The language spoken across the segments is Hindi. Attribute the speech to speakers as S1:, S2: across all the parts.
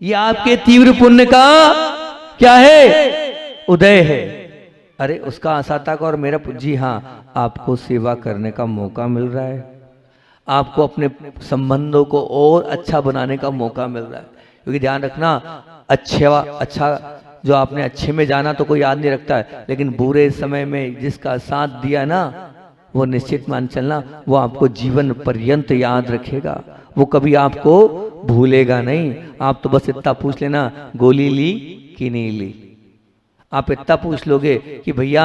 S1: ये आपके तीव्र पुण्य का क्या है? उदय है। अरे उसका आसाता का और मेरा जी हाँ, आपको सेवा करने का मौका मिल रहा है, आपको अपने संबंधों को और अच्छा बनाने का मौका मिल रहा है। क्योंकि ध्यान रखना, अच्छा जो आपने अच्छे में जाना तो कोई याद नहीं रखता है, लेकिन बुरे समय में जिसका साथ दिया ना, वो निश्चित मान चलना वो आपको जीवन पर्यंत याद रखेगा, वो कभी आपको भूलेगा नहीं। आप तो बस इतना पूछ लेना, गोली ली कि नहीं ली। आप इतना पूछ लोगे कि भैया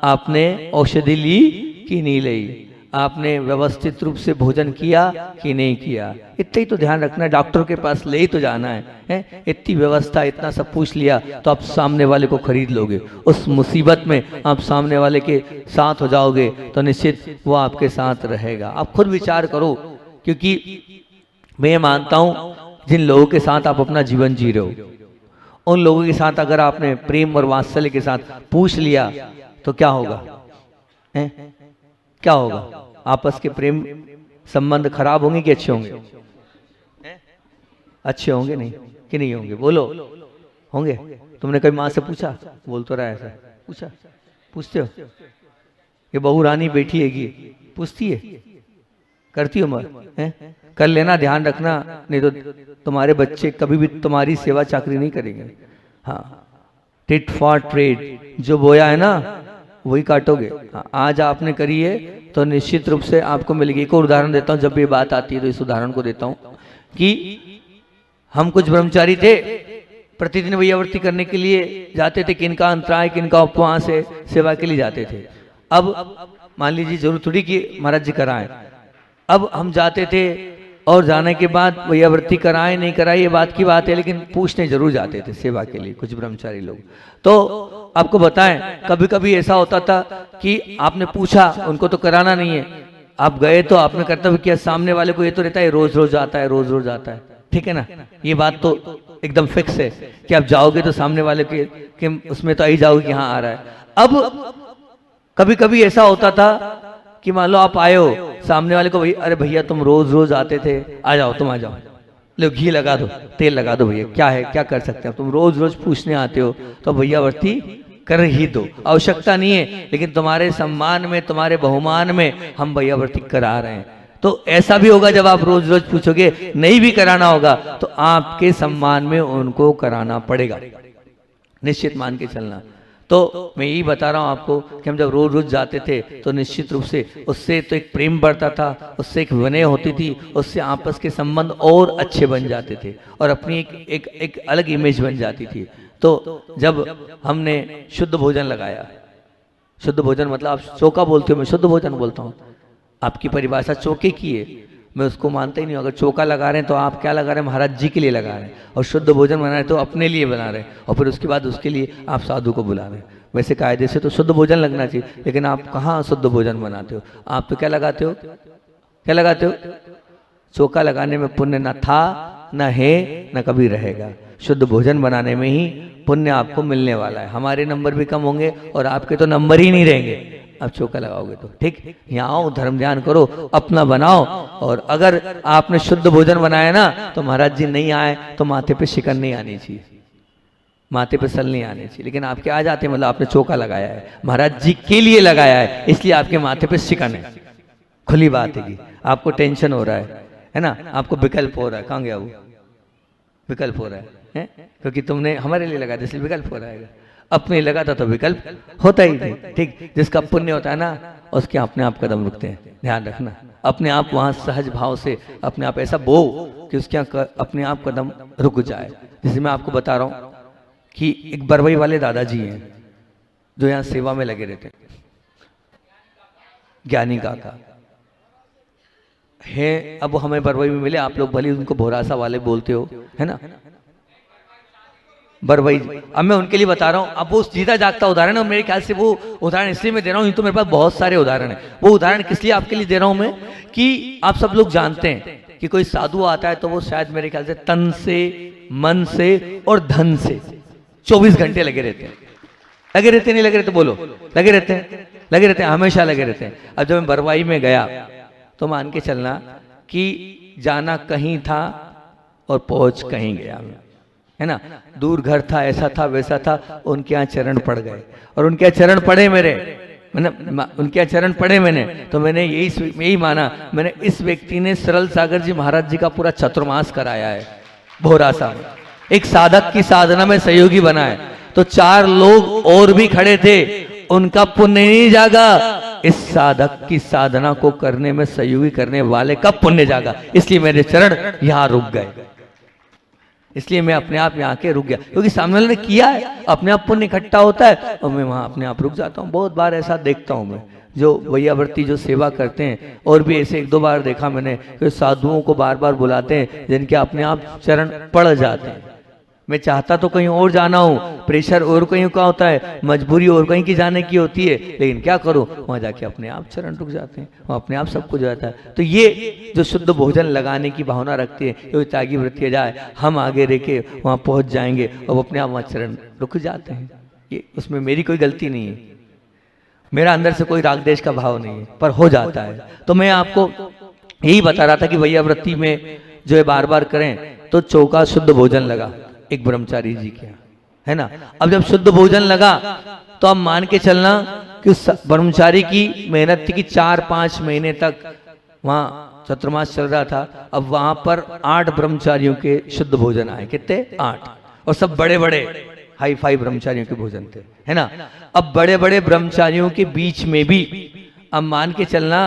S1: आपने औषधि ली कि नहीं ली, आपने व्यवस्थित रूप से भोजन किया कि नहीं किया, इतना ही तो ध्यान रखना है। डॉक्टर के पास ले ही तो जाना है? इतनी व्यवस्था, इतना सब पूछ लिया तो आप सामने वाले को खरीद लोगे। उस मुसीबत में आप सामने वाले के साथ हो जाओगे तो निश्चित वो आपके साथ रहेगा। आप खुद विचार करो, क्योंकि मैं मानता हूं जिन लोगों के साथ आप अपना जीवन जी रहे हो, उन लोगों के साथ अगर आपने प्रेम और वात्सल्य के साथ पूछ लिया तो क्या होगा? क्या होगा? आपस के प्रेम संबंध खराब होंगे कि अच्छे होंगे? अच्छे होंगे नहीं कि नहीं होंगे? बोलो, होंगे? तुमने कभी माँ से पूछा? बोल तो रहा है ऐसा, पूछा? पूछते हो? ये बहू रानी बैठी हैगी, पूछती है? करती हो मत? कर लेना, ध्यान रखना, नहीं तो तुम्हारे बच्चे कभी भी तुम्हारी सेवा चाकरी नहीं करेंगे। हाँ, टिट फॉर ट्रेड, जो बोया है ना वही काटोगे। आज आपने करी है तो निश्चित रूप से आपको मिलेगी। एक और उदाहरण देता हूँ, जब भी बात आती है तो इस उदाहरण को देता हूँ कि हम कुछ ब्रह्मचारी थे, प्रतिदिन वैयावर्ती करने के लिए जाते थे, किनका अंतराय किनका उपवास है, सेवा के लिए जाते थे। अब मान लीजिए जरूर थोड़ी कि महाराज जी कराएं, अब हम जाते थे और जाने के बाद वैयावर्ती कराए नहीं कराए ये बात की बात है, लेकिन पूछने जरूर जाते थे सेवा के लिए कुछ ब्रह्मचारी लोग। तो आपको बताएं, कभी कभी ऐसा होता था कि आपने पूछा, उनको तो कराना नहीं है, आप गए तो आपने कर्तव्य किया, सामने वाले को ये तो रहता है रोज रोज आता है, रोज रोज आता है, ठीक है ना? ये बात तो एकदम फिक्स है कि आप जाओगे तो सामने वाले के उसमें तो आई जाओगे कि हाँ आ रहा है। अब कभी कभी ऐसा होता था कि मान लो आप आए हो, सामने वाले को अरे भैया तुम रोज रोज आते थे, आ जाओ, तुम आ जाओ, लो घी लगा दो, तेल लगा दो भैया, क्या है, क्या कर सकते हैं, तुम रोज रोज पूछने आते हो तो भैयावर्ती कर ही दो, आवश्यकता नहीं है, लेकिन तुम्हारे सम्मान में, तुम्हारे बहुमान में हम भैयावर्ती करा रहे हैं। तो ऐसा भी होगा जब आप रोज रोज पूछोगे, नहीं भी कराना होगा तो आपके सम्मान में उनको कराना पड़ेगा, निश्चित मान के चलना। तो मैं यही बता रहा हूँ आपको कि हम जब रोज रोज जाते थे तो निश्चित रूप से उससे तो एक प्रेम बढ़ता था, उससे एक विनय होती थी, उससे आपस के संबंध और अच्छे बन जाते थे और अपनी एक अलग इमेज बन जाती थी। तो जब हमने शुद्ध भोजन लगाया, शुद्ध भोजन मतलब आप चौका बोलते हो, मैं शुद्ध भोजन बोलता हूँ, आपकी परिभाषा चौके की है, मैं उसको मानता ही नहीं हूँ। अगर चौका लगा रहे हैं तो आप क्या लगा रहे हैं? महाराज जी के लिए लगा रहे हैं, और शुद्ध भोजन बना रहे हैं तो अपने लिए बना रहे हैं, और फिर उसके बाद उसके लिए आप साधु को बुला रहे हैं। वैसे कायदे से तो शुद्ध भोजन लगना चाहिए, लेकिन आप कहाँ शुद्ध भोजन बनाते हो? आप तो क्या लगाते हो? क्या लगाते हो? चौका लगाने में पुण्य न था, न है, न कभी रहेगा। शुद्ध भोजन बनाने में ही पुण्य आपको मिलने वाला है। हमारे नंबर भी कम होंगे और आपके तो नंबर ही नहीं रहेंगे आप चौका लगाओगे तो। ठीक, यहाँ आओ, धर्म ध्यान करो, अपना बनाओ, और अगर आपने शुद्ध भोजन बनाया ना तो महाराज जी नहीं आए तो माथे पे शिकन नहीं आनी चाहिए, माथे पे सल नहीं आनी चाहिए, लेकिन आपके आ जाते, मतलब आपने चौका लगाया है, महाराज जी के लिए लगाया है, इसलिए आपके माथे पे शिकन है। खुली बात है कि आपको टेंशन हो रहा है ना, आपको विकल्प हो रहा है, कहाँ गया वो विकल्प हो रहा है, क्योंकि तुमने हमारे लिए लगा दिया इसलिए विकल्प हो रहा है, अपने लगा था तो विकल्प होता ही नहीं। ठीक, जिसका पुण्य होता है ना उसके अपने आप कदम रुकते हैं, ध्यान रखना, अपने आप वहां सहज भाव से अपने आप ऐसा बो कि उसके अपने आप कदम रुक जाए। जैसे मैं आपको बता रहा हूँ कि एक बरवई वाले दादाजी हैं जो यहाँ सेवा में लगे रहते, ज्ञानी काका है। अब हमें बरवई में मिले, आप लोग भले उनको भोरासा वाले बोलते हो, है ना, बरवई। अब मैं उनके लिए बता रहा हूँ, अब वो जीता जागता उदाहरण है, और मेरे ख्याल से वो उदाहरण इसलिए मैं दे रहा हूँ, तो मेरे पास बहुत सारे उदाहरण है। वो उदाहरण किस लिए आपके लिए दे रहा हूँ मैं, कि आप सब लोग जानते हैं कि कोई साधु आता है तो वो शायद मेरे ख्याल से तन से, मन से और धन से 24 घंटे लगे रहते हैं। लगे रहते नहीं लगे रहते? बोलो, लगे रहते हैं, लगे रहते हैं, हमेशा लगे रहते हैं। अब जब मैं बरवाई में गया तो मान के चलना कि जाना कहीं था और पहुंच कहीं गया मैं। है ना। दूर घर था, ऐसा था वैसा था, उनके यहाँ चरण पड़ गए और उनके यहाँ चरण पड़े मेरे, मैंने उनके यहाँ चरण पड़े मैंने, तो मैंने यही माना, मैंने इस व्यक्ति ने सरल सागर जी महाराज जी का पूरा चतुर्मास कराया है भोरासा में, एक साधक की साधना में सहयोगी बना है। तो 4 लोग और भी खड़े थे, उनका पुण्य नहीं जागा, इस साधक की साधना को करने में सहयोगी करने वाले का पुण्य जागा। इसलिए मेरे चरण यहां रुक गए, इसलिए मैं अपने आप यहाँ के रुक गया, क्योंकि सामने वाले ने किया है, अपने आप पुण्य इकट्ठा होता है और मैं वहां अपने आप रुक जाता हूँ। बहुत बार ऐसा देखता हूँ मैं, जो वैयावर्ती जो सेवा करते हैं, और भी ऐसे 1-2 बार देखा मैंने कि साधुओं को बार बार बुलाते हैं जिनके अपने आप चरण पड़ जाते हैं। मैं चाहता तो कहीं और जाना हूँ, प्रेशर और कहीं का होता है, मजबूरी और कहीं की जाने की होती है, लेकिन क्या करूँ, वहां जाके अपने आप चरण रुक जाते हैं, वहाँ अपने आप सब कुछ जाता है। तो ये जो शुद्ध भोजन लगाने की भावना रखती है, तो त्यागी वृत्ति जाए, हम आगे रह के वहाँ पहुँच जाएंगे और अपने आप वहाँ चरण रुक जाते हैं। ये उसमें मेरी कोई गलती नहीं है, मेरा अंदर से कोई राग देश का भाव नहीं है, पर हो जाता है। तो मैं आपको यही बता रहा था कि वैयावृत्ति में जो है बार बार करें, तो चौका शुद्ध भोजन लगा एक ब्रह्मचारी जी के, है ना। अब जब शुद्ध भोजन लगा तो अब मान के चलना कि उस ब्रह्मचारी की मेहनत थी कि 4-5 महीने तक वहां चतुर्मास चल रहा था। अब वहां पर 8 ब्रह्मचारियों के शुद्ध भोजन आए, कितने 8, और सब बड़े बड़े हाई फाई ब्रह्मचारियों के भोजन थे, है ना। अब बड़े बड़े ब्रह्मचारियों के बीच में भी अब मान के चलना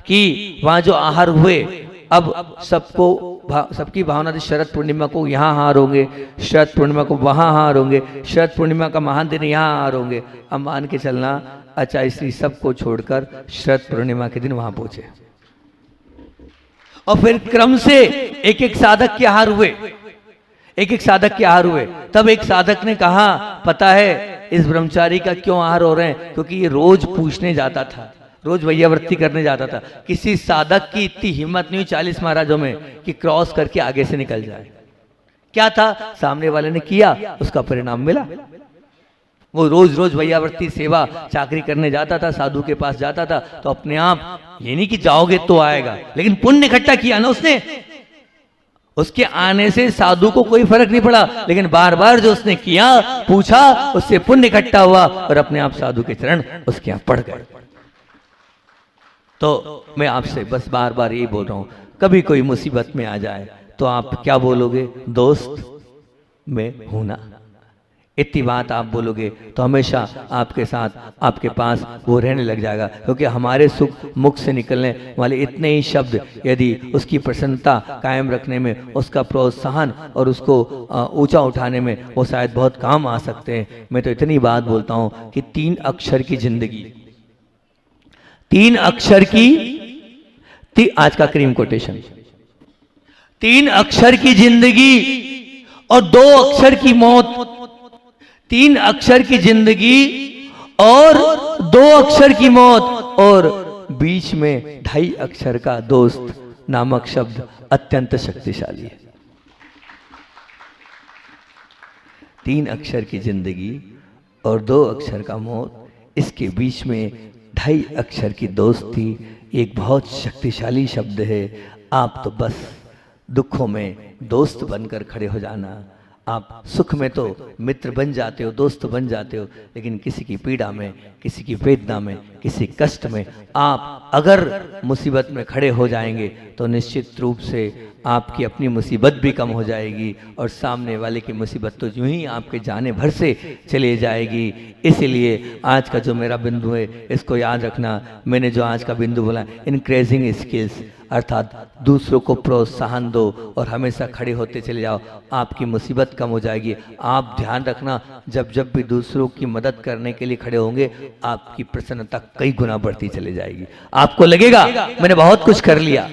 S1: कि वहां जो आहार हुए, अब सबकी भावना थी शरद पूर्णिमा को यहाँ हार होंगे, शरद पूर्णिमा को वहाँ हार होंगे, शरद पूर्णिमा का महान दिन यहाँ हार होंगे। अब मान के चलना अच्छा इसलिए सबको छोड़कर शरद पूर्णिमा के दिन वहां पहुंचे, और फिर क्रम से एक एक साधक के आहार हुए, एक एक साधक के आहार हुए। तब एक साधक ने कहा, पता है इस ब्रह्मचारी का क्यों आहार हो रहे हैं, क्योंकि ये रोज पूछने जाता था, रोज वैयावृत्ति करने जाता था। किसी साधक की इतनी हिम्मत नहीं हुई 40 महाराजों में कि क्रॉस करके आगे से निकल जाए। क्या था, सामने वाले ने किया, उसका परिणाम मिला। वो रोज रोज वैयावृत्ति सेवा चाकरी करने जाता था, साधु के पास जाता था, तो अपने आप ये नहीं कि जाओगे तो आएगा, लेकिन पुण्य इकट्ठा किया ना उसने। उसके आने से साधु को कोई फर्क नहीं पड़ा, लेकिन बार बार जो उसने किया, पूछा, उससे पुण्य इकट्ठा हुआ और अपने आप साधु के चरण उसके यहाँ पड़ गए। तो मैं आपसे बस बार बार यही बोल रहा हूं, कभी कोई मुसीबत में आ जाए तो आप क्या बोलोगे, दोस्त मैं हूं ना। इतनी बात आप बोलोगे तो हमेशा आपके साथ आपके पास वो रहने लग जाएगा, क्योंकि हमारे मुख से निकलने वाले इतने ही शब्द यदि उसकी प्रसन्नता कायम रखने में, उसका प्रोत्साहन और उसको ऊंचा उठाने में वो शायद बहुत काम आ सकते हैं। मैं तो इतनी बात बोलता हूं कि 3 अक्षर की जिंदगी, 3 अक्षर की आज का क्रीम कोटेशन, 3 अक्षर की जिंदगी और 2 अक्षर की मौत। 3 अक्षर की जिंदगी और 2 अक्षर की मौत, और बीच में 2.5 अक्षर का दोस्त नामक शब्द अत्यंत शक्तिशाली है। 3 अक्षर की जिंदगी और 2 अक्षर का मौत, इसके बीच में 2.5 अक्षर की दोस्ती एक बहुत शक्तिशाली शब्द है। आप तो बस दुखों में दोस्त बनकर खड़े हो जाना, आप सुख में तो मित्र बन जाते हो, दोस्त बन जाते हो, लेकिन किसी की पीड़ा में, किसी की वेदना में, किसी कष्ट में आप अगर मुसीबत में खड़े हो जाएंगे तो निश्चित रूप से आपकी अपनी मुसीबत भी कम हो जाएगी और सामने वाले की मुसीबत तो यूं ही आपके जाने भर से चले जाएगी। इसलिए आज का जो मेरा बिंदु है इसको याद रखना। मैंने जो आज का बिंदु बोला, इनक्रीजिंग स्किल्स, अर्थात दूसरों को प्रोत्साहन दो और हमेशा खड़े होते चले जाओ, आपकी मुसीबत कम हो जाएगी। आप ध्यान रखना, जब जब भी दूसरों की मदद करने के लिए खड़े होंगे आपकी प्रसन्नता कई गुना बढ़ती चली जाएगी। आपको लगेगा मैंने बहुत कुछ कर लिया,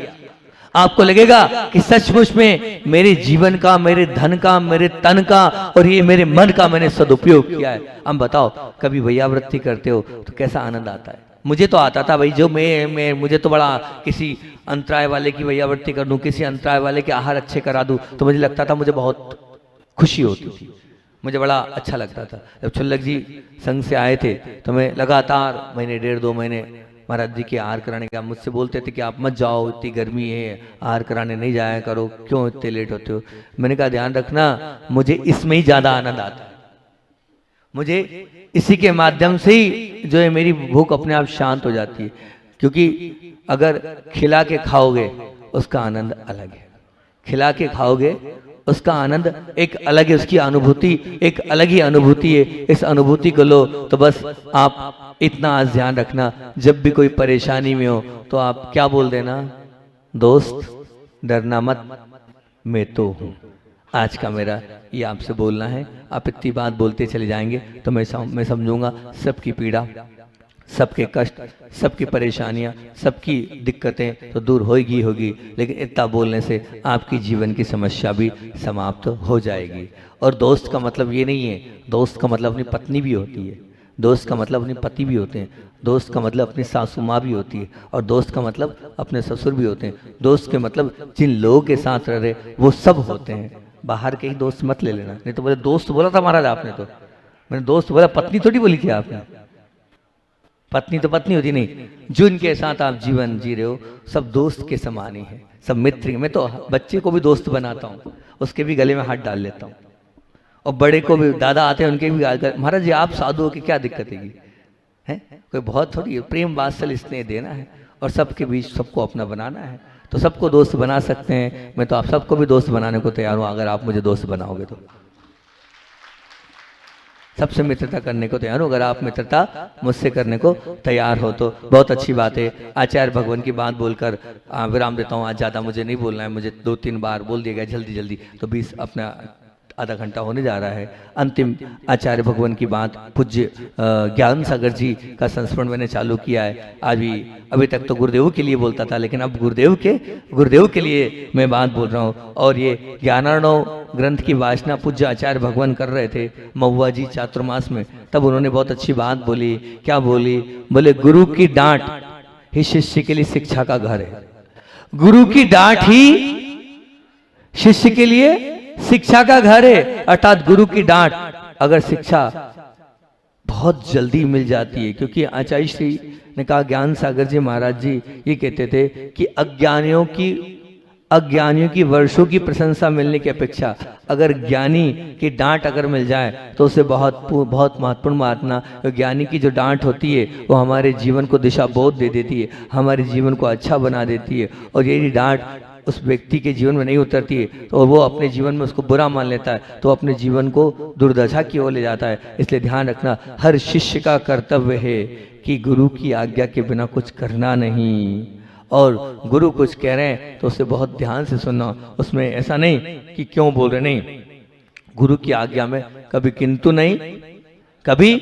S1: आपको लगेगा कि सचमुच में मेरे जीवन का, मेरे धन का, मेरे तन का और ये मेरे मन का मैंने सदुपयोग किया है। अब बताओ, कभी वैयावृत्ति करते हो तो कैसा आनंद आता है? मुझे तो आता था भाई, जो मैं मुझे तो बड़ा किसी अंतराय वाले की वैयावृत्ति कर दूं, किसी अंतराय वाले के आहार अच्छे करा दूं, तो मुझे लगता था मुझे बहुत खुशी होती थी, मुझे बड़ा अच्छा लगता था। जब छुल्लक जी संघ से आए थे तो मैं लगातार महीने 1.5-2 महीने महाराज जी के आहार कराने का, मुझसे बोलते थे कि आप मत जाओ, इतनी गर्मी है, आहार कराने नहीं जाया करो, क्यों इतने लेट होते हो। मैंने कहा ध्यान रखना, मुझे इसमें ही ज्यादा आनंद आता है, मुझे इसी के माध्यम से ही जो है मेरी भूख अपने आप शांत हो जाती है। क्योंकि अगर खिला के खाओगे उसका आनंद अलग है, खिला के खाओगे उसका आनंद एक अलग है, उसकी अनुभूति एक अलग ही अनुभूति है। इस अनुभूति को लो। तो बस आप इतना आज ध्यान रखना, जब भी कोई परेशानी में हो तो आप क्या बोल देना, दोस्त डरना मत, मैं तो हूं। आज का मेरा ये आपसे बोलना है। आप इतनी बात बोलते चले जाएंगे तो मैं समझूंगा सबकी पीड़ा, सबके कष्ट, सबकी परेशानियां, सबकी दिक्कतें तो दूर होगी होगी, लेकिन इतना बोलने से आपकी जीवन की समस्या भी समाप्त हो जाएगी। और दोस्त का मतलब ये नहीं है, दोस्त का मतलब अपनी पत्नी भी होती है, दोस्त का मतलब अपने पति भी होते हैं, दोस्त का मतलब अपनी सासू माँ भी होती है, और दोस्त का मतलब अपने ससुर भी होते हैं। दोस्त के मतलब जिन लोगों के साथ रह रहे वो सब होते हैं। बाहर के ही दोस्त मत ले लेना। नहीं तो बोले दोस्त बोला था महाराज आपने, तो मैंने दोस्त बोला, पत्नी थोड़ी बोली थी आपने। पत्नी तो पत्नी होती नहीं, जिनके साथ आप जीवन जी रहे हो सब दोस्त के समान ही है, सब मित्र। मैं तो बच्चे को भी दोस्त बनाता हूँ, उसके भी गले में हाथ डाल लेता हूँ, और बड़े को भी, दादा आते हैं उनके भी महाराज जी आप साधु हो की क्या दिक्कत है, कोई बहुत थोड़ी प्रेम वात्सल्य स्नेह देना है और सबके बीच सबको अपना बनाना है, तो सबको दोस्त बना सकते हैं। मैं तो आप सबको भी दोस्त बनाने को तैयार हूँ, अगर आप मुझे दोस्त बनाओगे तो। सबसे मित्रता करने को तैयार हो, अगर आप मित्रता मुझसे करने को तैयार हो तो बहुत अच्छी बात है। आचार्य भगवान की बात बोलकर विराम देता हूँ। आज ज़्यादा मुझे नहीं बोलना है, मुझे 2-3 बार बोल दिया गया जल्दी जल्दी, तो 20 अपना आधा घंटा होने जा रहा है। अंतिम आचार्य भगवान की बात, पूज्य ज्ञान सागर जी का संस्मरण मैंने चालू किया है। अभी तक तो गुरुदेव के लिए बोलता था, लेकिन अब गुरुदेव के लिए मैं बात बोल रहा हूँ। और ये ज्ञानार्णव ग्रंथ की वाचना पूज्य आचार्य भगवान कर रहे थे महुआ जी चातुर्मास में, तब उन्होंने बहुत अच्छी बात बोली। क्या बोली? बोले गुरु की डांट ही शिष्य के लिए शिक्षा का घर है। गुरु की डांट ही शिष्य के लिए शिक्षा का घर है। अर्थात गुरु की डांट, अगर शिक्षा बहुत जल्दी मिल जाती है, क्योंकि आचार्य श्री ने कहा, ज्ञान सागर जी महाराज जी ये कहते थे कि अज्ञानियों की वर्षों की प्रशंसा मिलने की अपेक्षा अगर ज्ञानी की डांट अगर मिल जाए तो उसे बहुत महत्वपूर्ण मानना। ज्ञानी की जो डांट होती है वो हमारे जीवन को दिशा बोध दे देती है, हमारे जीवन को अच्छा बना देती है। और यदि डांट उस व्यक्ति के जीवन में नहीं उतरती है तो वो अपने जीवन में उसको बुरा मान लेता है, तो अपने जीवन को दुर्दशा की ओर ले जाता है। इसलिए ध्यान रखना, हर शिष्य का कर्तव्य है कि गुरु की आज्ञा के बिना कुछ करना नहीं, और गुरु कुछ कह रहे हैं तो उसे बहुत ध्यान से सुनना। उसमें ऐसा नहीं कि क्यों बोल रहे, नहीं, गुरु की आज्ञा में कभी किंतु नहीं, कभी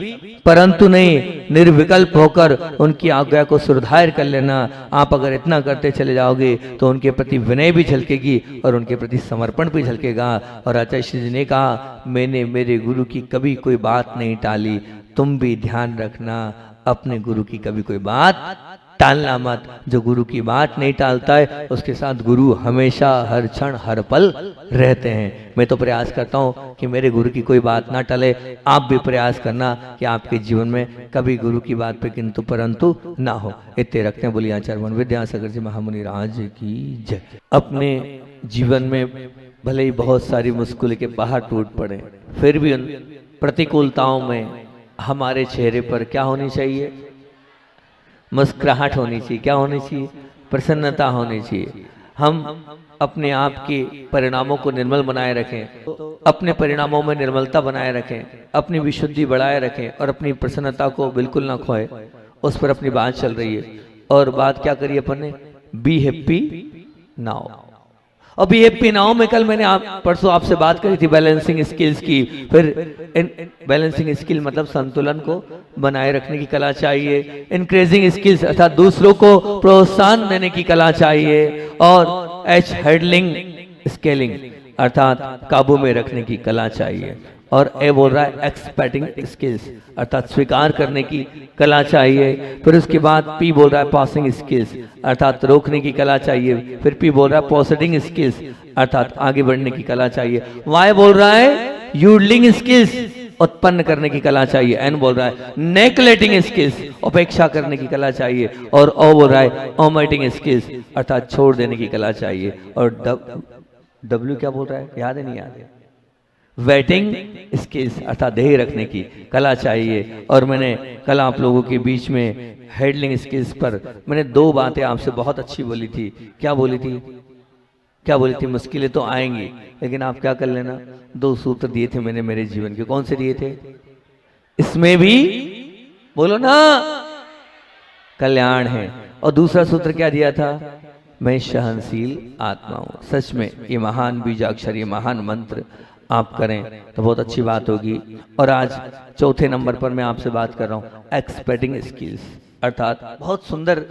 S1: परंतु नहीं, निर्विकल्प होकर उनकी आज्ञा को सुधार कर लेना। आप अगर इतना करते चले जाओगे तो उनके प्रति विनय भी झलकेगी और उनके प्रति समर्पण भी झलकेगा। और आचार्य श्री जी ने कहा, मैंने मेरे गुरु की कभी कोई बात नहीं टाली, तुम भी ध्यान रखना अपने गुरु की कभी कोई बात टालना मत। जो गुरु की बात नहीं टालता है उसके साथ गुरु हमेशा हर क्षण हर पल रहते हैं। मैं तो प्रयास करता हूँ कि मेरे गुरु की कोई बात ना टले। आप भी प्रयास करना कि आपके जीवन में कभी गुरु की बात पे किंतु परंतु ना हो। इतने रखते हैं। बोलिए आचार्य विद्यासागर जी महामुनि राज की जय। अपने जीवन में भले ही बहुत सारी मुश्किलों के पहाड़ टूट पड़े, फिर भी उन प्रतिकूलताओं में हमारे चेहरे पर क्या होनी चाहिए? मुस्कुराहट होनी चाहिए। क्या होनी चाहिए? प्रसन्नता होनी चाहिए। हम अपने आप के परिणामों को निर्मल बनाए रखें, अपने परिणामों में निर्मलता बनाए रखें, अपनी विशुद्धि बढ़ाए रखें और अपनी प्रसन्नता को बिल्कुल ना खोए। उस पर अपनी बात चल रही है। और बात क्या करी अपन ने? Be happy now. और बी हैप्पी नाउ में कल मैंने परसों आपसे बात करी थी बैलेंसिंग स्किल्स की। फिर बैलेंसिंग स्किल मतलब संतुलन को बनाए रखने की कला चाहिए। इंक्रीजिंग स्किल्स अर्थात दूसरों को प्रोत्साहन देने की कला चाहिए। और एच हैंडलिंग स्केलिंग अर्थात काबू में रखने की कला चाहिए। और ए बोल रहा है एक्सपेक्टिंग स्किल्स अर्थात स्वीकार करने की कला चाहिए। फिर उसके बाद पी बोल रहा है पासिंग स्किल्स अर्थात रोकने की कला चाहिए। फिर पी बोल रहा है प्रोसीडिंग स्किल्स अर्थात आगे बढ़ने की कला चाहिए। वाई बोल रहा है यूडलिंग स्किल्स उत्पन्न करने की कला चाहिए, एन बोल रहा है नेगलेक्टिंग स्किल्स, उपेक्षा करने की कला चाहिए, और ओ बोल रहा है ओमिटिंग स्किल्स, अर्थात छोड़ देने की कला चाहिए, और डब्ल्यू क्या बोल रहा है, याद है नहीं याद है, वेटिंग स्किल्स अर्थात ध्येय रखने की कला चाहिए। और मैंने कल आप लोगों के बीच में हैंडलिंग स्किल्स पर मैंने 2 बातें आपसे बहुत अच्छी बोली थी। क्या बोली थी, क्या बोली थी, मुश्किलें तो आएंगी लेकिन आप क्या कर लेना, 2 सूत्र दिए थे मैंने मेरे जीवन के। कौन से दिए थे, इसमें भी बोलो ना कल्याण है, और दूसरा सूत्र क्या दिया था, मैं सहनशील आत्मा हूं। सच में ये महान बीजाक्षर, ये महान मंत्र आप करें तो बहुत अच्छी बात होगी। और आज चौथे नंबर पर मैं आपसे बात कर रहा हूं एक्सपेक्टिंग स्किल्स, अर्थात बहुत सुंदर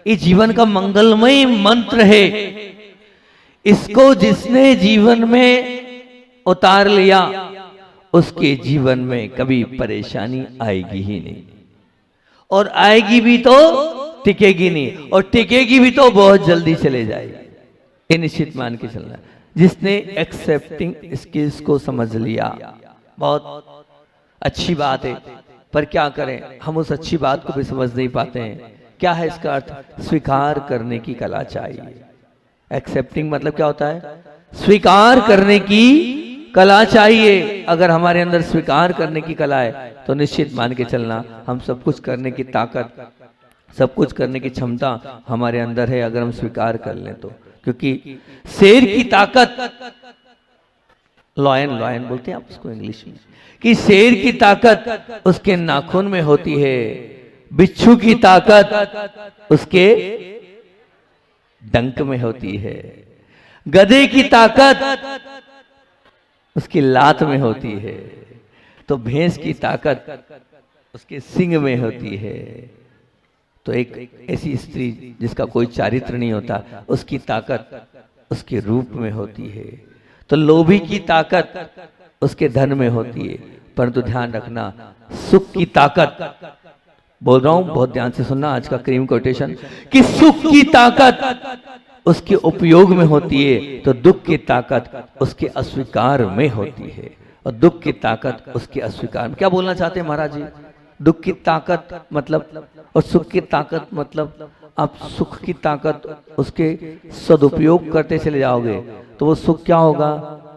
S1: ये जीवन का मंगलमय मंत्र है। इसको जिसने जीवन में उतार लिया उसके जीवन में कभी परेशानी आएगी ही नहीं, और आएगी भी तो टिकेगी नहीं, और टिकेगी भी तो बहुत जल्दी चले जाएगी। ये निश्चित मान के चलना। जिसने एक्सेप्टिंग स्किल्स को समझ लिया बहुत अच्छी बात है, पर क्या करें हम उस अच्छी बात को भी समझ नहीं पाते हैं। क्या है इसका अर्थ, स्वीकार करने की कला चाहिए। एक्सेप्टिंग मतलब क्या होता है, स्वीकार करने की कला चाहिए। अगर हमारे अंदर स्वीकार करने की कला है तो निश्चित मान के चलना हम सब कुछ करने की ताकत, सब कुछ करने की क्षमता हमारे अंदर है, अगर हम स्वीकार कर लें तो। क्योंकि शेर की ताकत, लॉयन, लॉयन बोलते हैं आप उसको इंग्लिश में, कि शेर की ताकत उसके नाखून में होती है, बिच्छू की ताकत उसके डंक में होती है, गधे की ताकत उसकी लात में होती है, तो भैंस की ताकत उसके सींग में होती है। तो एक ऐसी स्त्री जिसका कोई चारित्र नहीं होता, उसकी ताकत उसके रूप में होती है। तो लोभी की ताकत उसके धन में होती है। परंतु ध्यान रखना, सुख की ताकत, बोल रहा हूं बहुत ध्यान से सुनना आज का क्रीम कोटेशन, कि सुख की ताकत उसके उपयोग में होती है, तो दुख की ताकत उसके अस्वीकार में होती है, और दुख की ताकत उसके अस्वीकार में। क्या बोलना चाहते हैं महाराज जी, दुख की ताकत मतलब और सुख की ताकत मतलब, आप सुख की ताकत उसके सदुपयोग करते चले जाओगे तो वो सुख क्या होगा,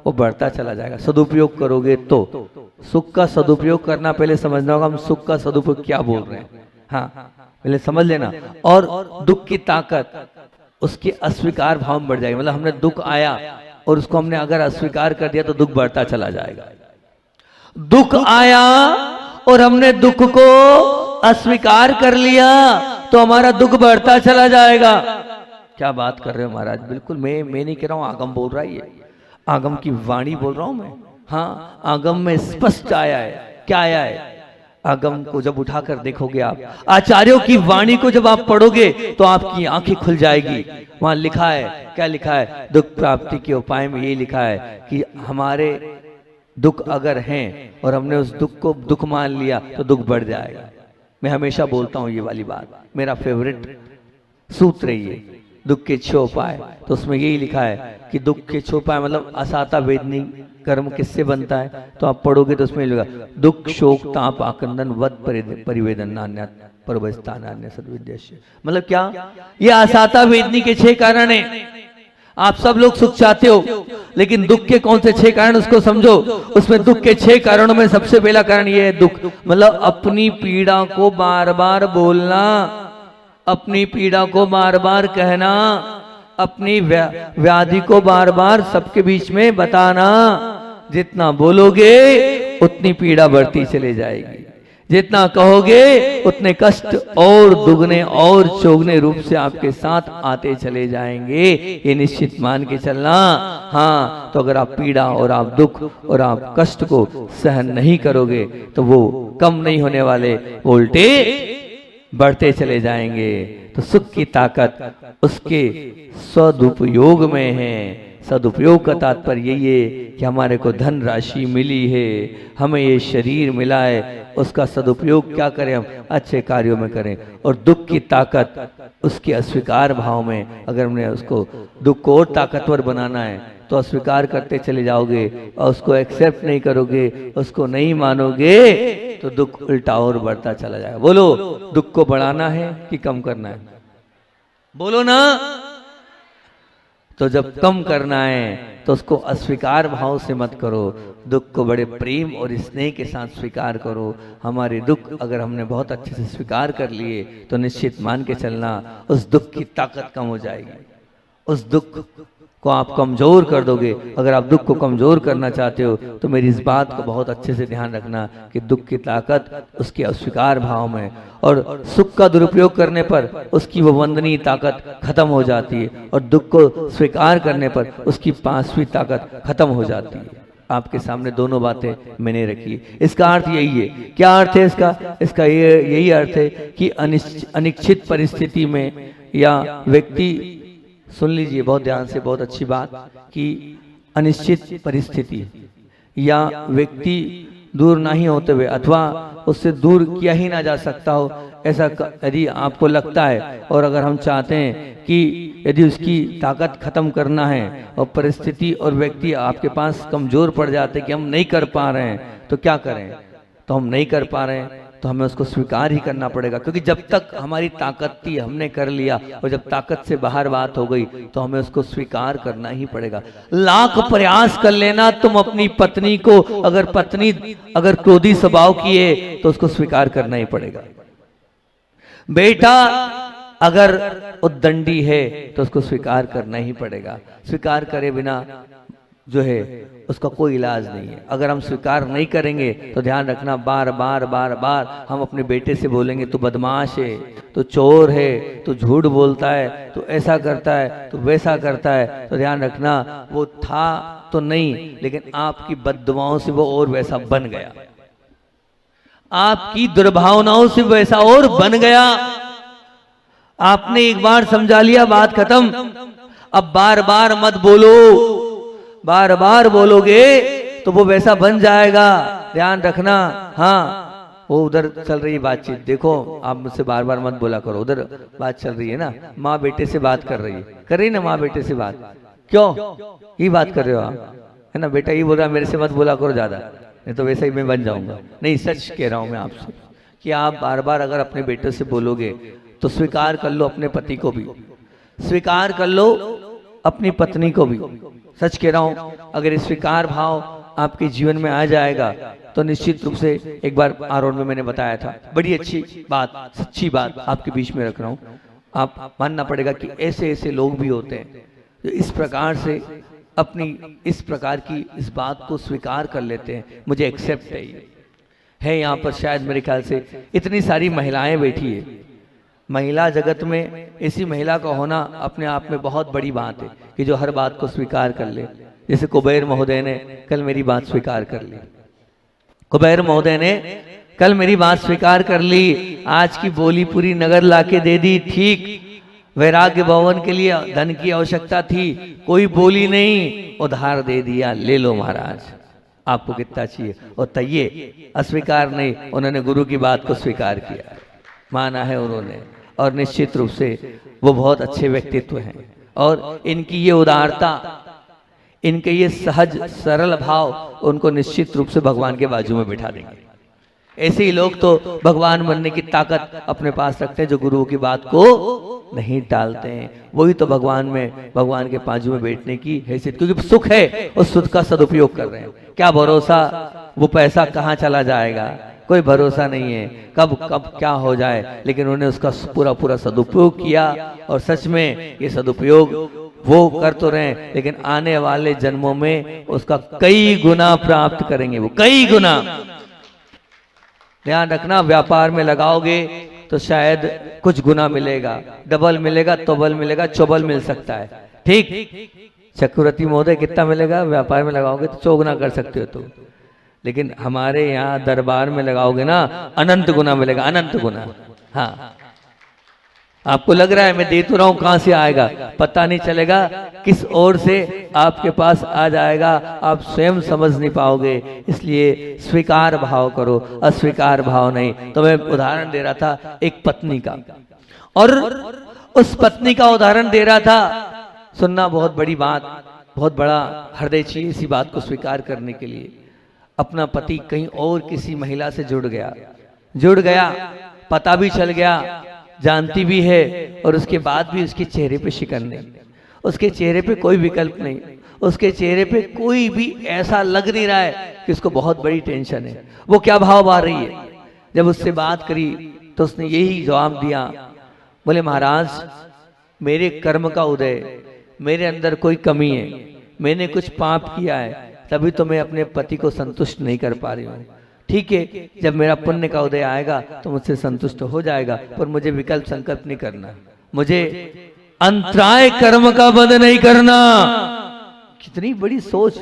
S1: वो बढ़ता चला जाएगा। सदुपयोग करोगे तो, सुख का सदुपयोग करना पहले समझना होगा हम सुख का सदुपयोग क्या बोल रहे हैं, हाँ पहले समझ लेना। और दुख की ताकत उसके अस्वीकार भाव में बढ़ जाएगा, मतलब हमने दुख आया और उसको हमने अगर अस्वीकार कर दिया तो दुख बढ़ता चला जाएगा। दुख आया और हमने दुख को अस्वीकार कर लिया तो हमारा दुख बढ़ता चला जाएगा। क्या बात कर रहे हो महाराज, बिल्कुल मैं नहीं कह रहा हूं, आगम बोल रहा है, ये आगम की वाणी बोल रहा हूं मैं। हाँ, आगम में स्पष्ट आया है। क्या आया है, आगम को जब उठाकर देखोगे आप, आचार्यों की वाणी को जब आप पढ़ोगे तो आपकी आंखें खुल जाएगी। वहां लिखा है, क्या लिखा है, दुख प्राप्ति के उपाय में ये लिखा है कि हमारे दुख अगर हैं और हमने उस दुख को दुख मान लिया तो दुख बढ़ जाएगा। मैं हमेशा बोलता हूं ये वाली बात, मेरा फेवरेट सूत्र है ये, दुख के 6 उपाय। तो उसमें यही लिखा है कि दुख के 6 उपाय मतलब असाता वेदनी कर्म किससे बनता है, तो आप पढ़ोगे तो उसमें लिखा दुख शोक ताप आकंदन वद परिवेदन नान्य परवस्थान अन्य सद्विद्यस्य। मतलब क्या, ये असाता वेदनी के 6 कारण है। आप सब लोग सुख चाहते हो, लेकिन दुख के कौन से 6 कारण उसको समझो। उसमें दुख के 6 कारणों में सबसे पहला कारण ये है, दुख मतलब अपनी पीड़ा को बार बार बोलना, अपनी पीड़ा को बार बार कहना, अपनी व्याधि को बार बार सबके बीच में बताना। जितना बोलोगे उतनी पीड़ा बढ़ती चली जाएगी, जितना कहोगे उतने कष्ट और दुगने और चौगने रूप से आपके साथ आते चले जाएंगे। ये निश्चित मान के चलना। हाँ, तो अगर आप पीड़ा और आप दुख और आप कष्ट को सहन नहीं करोगे तो वो कम नहीं होने वाले, उल्टे बढ़ते चले जाएंगे। तो सुख की ताकत उसके सदुपयोग में है, सदुपयोग का तात्पर्य यही है कि हमारे को धन राशि मिली है, हमें ये शरीर मिला है, उसका सदुपयोग क्या करें, हम अच्छे कार्यों में करें। और दुख की ताकत उसके अस्वीकार भाव में, अगर हमने उसको दुख को और ताकतवर बनाना है तो अस्वीकार करते चले जाओगे और उसको एक्सेप्ट नहीं करोगे, उसको नहीं मानोगे, तो दुख उल्टा और बढ़ता चला जाएगा। बोलो, दुख को बढ़ाना है कि कम करना है? बोलो ना। तो जब कम करना है तो उसको अस्वीकार भाव से मत करो, दुख को बड़े प्रेम और स्नेह के साथ स्वीकार करो। हमारे दुख अगर हमने बहुत अच्छे से स्वीकार कर लिए तो निश्चित मान के चलना उस दुख की ताकत कम हो जाएगी, उस दुख को आप कमजोर कर दोगे। अगर आप दुख को कमजोर करना चाहते हो तो मेरी इस बात को बहुत अच्छे से ध्यान रखना कि दुख की ताकत उसके अस्वीकार भाव में, और सुख का दुरुपयोग करने पर उसकी वो वंदनीय ताकत खत्म हो जाती है, और दुख को स्वीकार करने पर उसकी पांचवी ताकत खत्म हो जाती है। आपके सामने दोनों बातें मैंने रखी। इसका अर्थ यही है। क्या अर्थ है इसका? इसका यही अर्थ है कि अनिश्चित परिस्थिति में या व्यक्ति, सुन लीजिए बहुत ध्यान से, बहुत अच्छी बात, कि अनिश्चित परिस्थिति या व्यक्ति दूर नहीं होते हुए अथवा उससे दूर किया ही ना जा सकता हो, ऐसा यदि आपको लगता है, और अगर हम चाहते हैं कि यदि उसकी ताकत खत्म करना है और परिस्थिति और व्यक्ति आपके पास कमजोर पड़ जाते कि हम नहीं कर पा रहे हैं, तो क्या करें? तो हम नहीं कर पा रहे हैं तो हमें उसको स्वीकार ही करना पड़ेगा, क्योंकि जब तक हमारी ताकत थी हमने कर लिया, और जब ताकत से बाहर बात हो गई तो हमें उसको स्वीकार करना ही पड़ेगा। लाख प्रयास कर लेना तुम अपनी पत्नी को, अगर पत्नी अगर क्रोधी स्वभाव की है तो उसको स्वीकार करना ही पड़ेगा। बेटा अगर उद्दंडी है तो उसको स्वीकार करना ही पड़ेगा। स्वीकार करे बिना जो है उसका कोई इलाज नहीं है। अगर हम स्वीकार नहीं करेंगे तो ध्यान रखना, बार बार बार बार हम अपने बेटे से बोलेंगे तू बदमाश है, तू चोर है, तू झूठ बोलता है, तू ऐसा करता है, तू वैसा करता है, तो ध्यान रखना वो था तो नहीं, लेकिन आपकी बद्दुआओं से वो और वैसा बन गया, आपकी दुर्भावनाओं से वैसा और बन गया। आपने एक बार समझा लिया, बात खत्म। अब बार बार मत बोलो, बार बार बोलोगे तो वो वैसा बन जाएगा, ध्यान रखना। हाँ, वो उधर चल रही बातचीत, देखो आप मुझसे बार बार मत बोला करो, उधर बात चल रही है ना, माँ बेटे से बात कर रही है, कर रही ना माँ बेटे से बात, क्यों ये बात कर रहे हो आप, है ना? बेटा ये बोल रहा मेरे से मत बोला करो ज्यादा, नहीं तो वैसा ही मैं बन जाऊंगा। नहीं, सच कह रहा हूं मैं आपसे कि आप बार बार अगर अपने बेटे से बोलोगे तो स्वीकार कर लो अपने पति को भी, स्वीकार कर लो अपनी पत्नी को भी। सच कह रहा हूं, अगर स्वीकार भाव आपके जीवन में आ जाएगा तो निश्चित रूप से, एक बार आरोन में मैंने बताया था, बड़ी अच्छी बात, सच्ची बात आपके बीच में रख रहा हूं, आप मानना पड़ेगा कि ऐसे ऐसे लोग भी होते हैं जो इस प्रकार से अपनी इस प्रकार की इस बात को स्वीकार कर लेते हैं, मुझे एक्सेप्ट है। यहाँ पर शायद मेरे ख्याल से इतनी सारी महिलाएं बैठी है, महिला जगत में ऐसी महिला का होना अपने आप में बहुत बड़ी बात है कि जो हर बात को स्वीकार कर ले। जैसे कुबेर महोदय ने कल मेरी बात स्वीकार कर ली, कुबेर महोदय ने कल मेरी बात स्वीकार कर ली, आज की बोली पूरी नगर लाके दे दी। ठीक, वैराग्य भवन के लिए धन की आवश्यकता थी, कोई बोली नहीं, उधार दे दिया, ले लो महाराज, आपको कितना चाहिए। और तय अस्वीकार नहीं, उन्होंने गुरु की बात को स्वीकार किया, माना है उन्होंने, और निश्चित रूप से वो बहुत अच्छे व्यक्तित्व हैं। और इनकी ये उदारता, इनके ये सहज सरल भाव उनको निश्चित रूप से भगवान के बाजू में बिठा देंगे। ऐसे ही लोग तो भगवान बनने की ताकत अपने पास रखते हैं जो गुरु की बात को नहीं टालते हैं, वही तो भगवान में, भगवान के बाजू में बैठने की हैसियत, क्योंकि सुख है उस सुख का सदुपयोग कर रहे हैं। क्या भरोसा वो पैसा कहाँ चला जाएगा, कोई भरोसा नहीं है, कब कब क्या हो जाए, लेकिन उन्होंने उसका पूरा पूरा सदुपयोग किया। और सच में ये सदुपयोग वो कर तो रहे, लेकिन आने वाले जन्मों में उसका कई गुना प्राप्त करेंगे, वो कई गुना। ध्यान रखना, व्यापार में लगाओगे तो शायद कुछ गुना मिलेगा, डबल मिलेगा, तोबल मिलेगा, चौबल मिल सकता है। ठीक, चक्रवर्ती महोदय कितना मिलेगा? व्यापार में लगाओगे तो 4 गुना कर सकते हो तो, लेकिन हमारे यहाँ दरबार में लगाओगे ना, अनंत गुना मिलेगा, अनंत गुना। हाँ, आपको लग रहा है मैं दे तो रहा हूं, कहां से आएगा, पता नहीं चलेगा किस ओर से आपके पास आ जाएगा, आप स्वयं समझ नहीं पाओगे। इसलिए स्वीकार भाव करो, अस्वीकार भाव नहीं। तो मैं उदाहरण दे रहा था एक पत्नी का, और उस पत्नी का उदाहरण दे रहा था। सुनना बहुत बड़ी बात, बहुत बड़ा हृदय चाहिए इसी बात को स्वीकार करने के लिए। अपना पति कहीं और किसी महिला से जुड़ गया, पता भी चल गया, जानती भी है, और उसके बाद भी उसके चेहरे पे शिकन नहीं, उसके चेहरे पे कोई विकल्प नहीं, उसके चेहरे पे कोई भी ऐसा लग नहीं रहा है कि उसको बहुत बड़ी टेंशन है। वो क्या भाव आ रही है? जब उससे बात करी तो उसने यही जवाब दिया, बोले महाराज मेरे कर्म का उदय, मेरे अंदर कोई कमी है, मैंने कुछ पाप किया है, तभी तो मैं अपने पति को संतुष्ट नहीं कर पा रही हूँ। ठीक है, जब मेरा पुण्य का उदय आएगा तो मुझसे संतुष्ट हो जाएगा, पर मुझे विकल्प संकल्प नहीं करना, मुझे अंतराय कर्म का बंध नहीं करना। कितनी बड़ी सोच।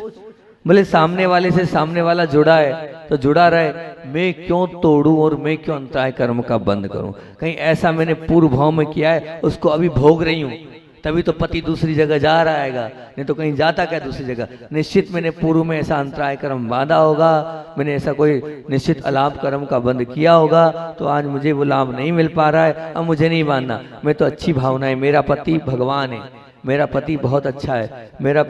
S1: बोले सामने वाले से सामने वाला जुड़ा है तो जुड़ा रहे, मैं क्यों तोड़ूं और मैं क्यों अंतराय कर्म का बंद करूं? कहीं ऐसा मैंने पूर्व भाव में किया है, उसको अभी भोग रही हूं, तभी तो पति दूसरी जगह जा रहा है, नहीं तो कहीं जाता क्या दूसरी जगह। निश्चित मैंने पूर्व में ऐसा अंतराय कर्म बांधा होगा, मैंने ऐसा कोई निश्चित अलाभ कर्म का बंद किया होगा, तो आज मुझे वो लाभ नहीं मिल पा रहा है। अब मुझे नहीं मानना, मैं तो अच्छी भावना है, मेरा पति भगवान है, मेरा पति बहुत अच्छा है, मेरा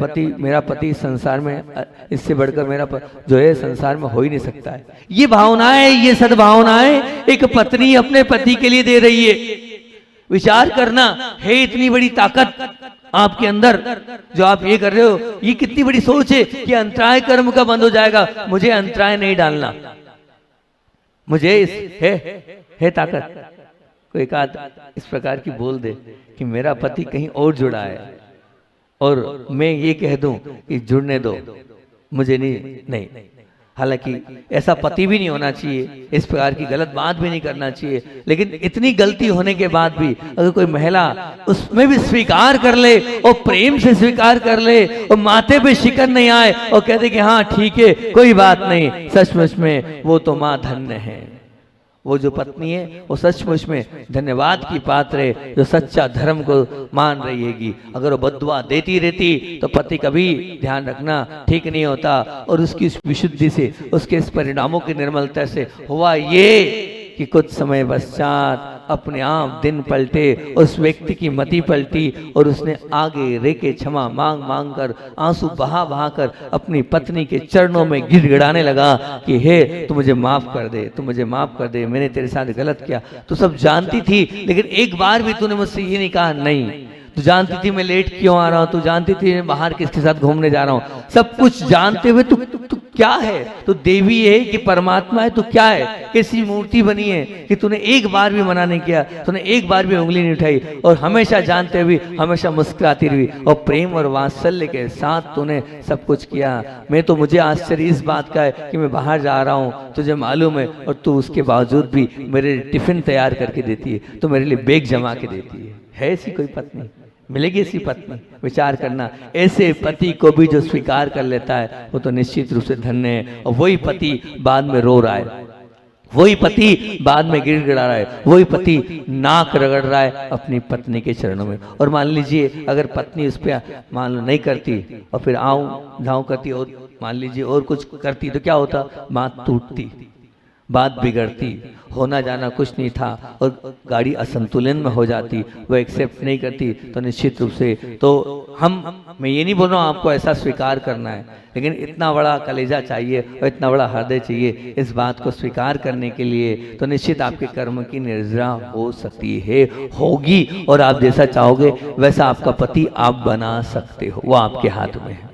S1: पति संसार में इससे बढ़कर मेरा जो है संसार में हो ही नहीं सकता है। ये भावनाएं, ये सद्भावनाएं एक पत्नी अपने पति के लिए दे रही है। विचार करना है, इतनी बड़ी ताकत आपके अंदर जो आप ये कर रहे हो, ये कितनी बड़ी सोच है कि अंतराय कर्म का बंद हो जाएगा, मुझे अंतराय नहीं डालना, मुझे है ताकत। कोई एक आध इस प्रकार की बोल दे कि मेरा पति कहीं और जुड़ा है, और मैं ये कह दूं कि जुड़ने दो, मुझे नहीं। हालांकि ऐसा पति भी नहीं होना चाहिए, इस प्रकार की गलत बात भी नहीं करना चाहिए, लेकिन इतनी गलती होने के बाद भी अगर कोई महिला उसमें भी स्वीकार कर ले और प्रेम से स्वीकार कर ले और माथे पे शिकन नहीं आए और कहते कि हाँ ठीक है कोई बात नहीं, सचमुच में वो तो माँ धन्य है। वो जो पत्नी है वो सचमुच में धन्यवाद की पात्र है, जो सच्चा धर्म को मान रही हैगी। अगर वो बद्दुआ देती रहती तो पति कभी ध्यान रखना ठीक नहीं होता। और उसकी विशुद्धि से, उसके इस परिणामों की निर्मलता से हुआ ये कि कुछ समय पश्चात अपने आप दिन पलटे, उस व्यक्ति की मति पलटी और उसने आगे रेके क्षमा मांग मांग कर, आंसू बहा बहा कर अपनी पत्नी के चरणों में गिड़गिड़ाने लगा कि हे तू मुझे माफ कर दे, तू मुझे माफ कर दे, मैंने तेरे साथ गलत किया। तू सब जानती थी, लेकिन एक बार भी तूने मुझसे ये नहीं कहा नहीं। तू जानती थी मैं लेट क्यों आ रहा हूँ, तू जानती थी मैं बाहर किसके साथ घूमने जा रहा हूँ, सब कुछ जानते हुए तू क्या है? तू देवी है कि परमात्मा है? तू क्या है? कैसी मूर्ति बनी है कि तूने एक बार भी मना नहीं किया, तूने एक बार भी उंगली नहीं उठाई, और हमेशा जानते हुए हमेशा मुस्कुराती रही और प्रेम और वात्सल्य के साथ तूने सब कुछ किया। मैं तो मुझे आश्चर्य इस बात का है कि मैं बाहर जा रहा हूँ, तुझे मालूम है, और तू उसके बावजूद भी मेरे टिफिन तैयार करके देती है, तो मेरे लिए बैग जमा के देती है ऐसी कोई पत्नी मिलेगी? ऐसी पत्नी विचार करना। ऐसे पति को भी जो स्वीकार कर लेता है वो तो निश्चित रूप से धन्य है। और वही पति बाद में रो रहा है, वही पति बाद में गिड़गिड़ा रहा है, वही पति नाक रगड़ रहा है अपनी पत्नी के चरणों में। और मान लीजिए अगर पत्नी उस पर मान लो नहीं करती और फिर आऊं जाऊं करती और मान लीजिए और कुछ करती तो क्या होता? बात टूटती, बात बिगड़ती, होना जाना कुछ नहीं था और गाड़ी असंतुलन में हो जाती, वो एक्सेप्ट नहीं करती। तो निश्चित रूप से तो मैं ये नहीं बोल रहा हूँ आपको ऐसा स्वीकार करना है, लेकिन इतना बड़ा कलेजा चाहिए और इतना बड़ा हृदय चाहिए इस बात को स्वीकार करने के लिए। तो निश्चित आपके कर्म की निर्जरा हो सकती है, होगी, और आप जैसा चाहोगे वैसा आपका पति आप बना सकते हो, वो आपके हाथ में है।